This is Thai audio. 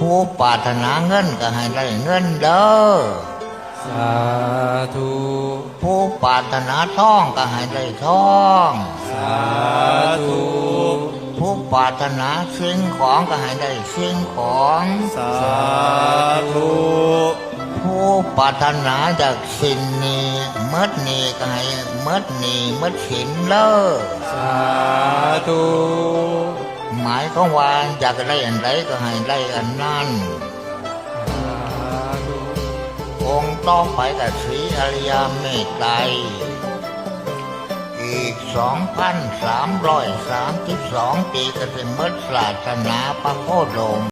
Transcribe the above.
ผู้ปรารถนาเงินก็ให้ได้เงินเด้อสาธุผู้ปรารถนาทองก็ให้ได้ทอง สาธุ ผู้ปรารถนาสิ่งของก็ให้ได้สิ่งของ สาธุ ผู้ปรารถนาจากสิ่งนี้มดนี้ก็ให้มดนี้มดสินเลิศ สาธุ หมายของว่าอยากได้อันใดก็ให้ได้อันนั้นองค์ต่อไปกับศรีอริยเมตไตรอีก 2,332 ปีก็จะหมดศาสนาพระโคดม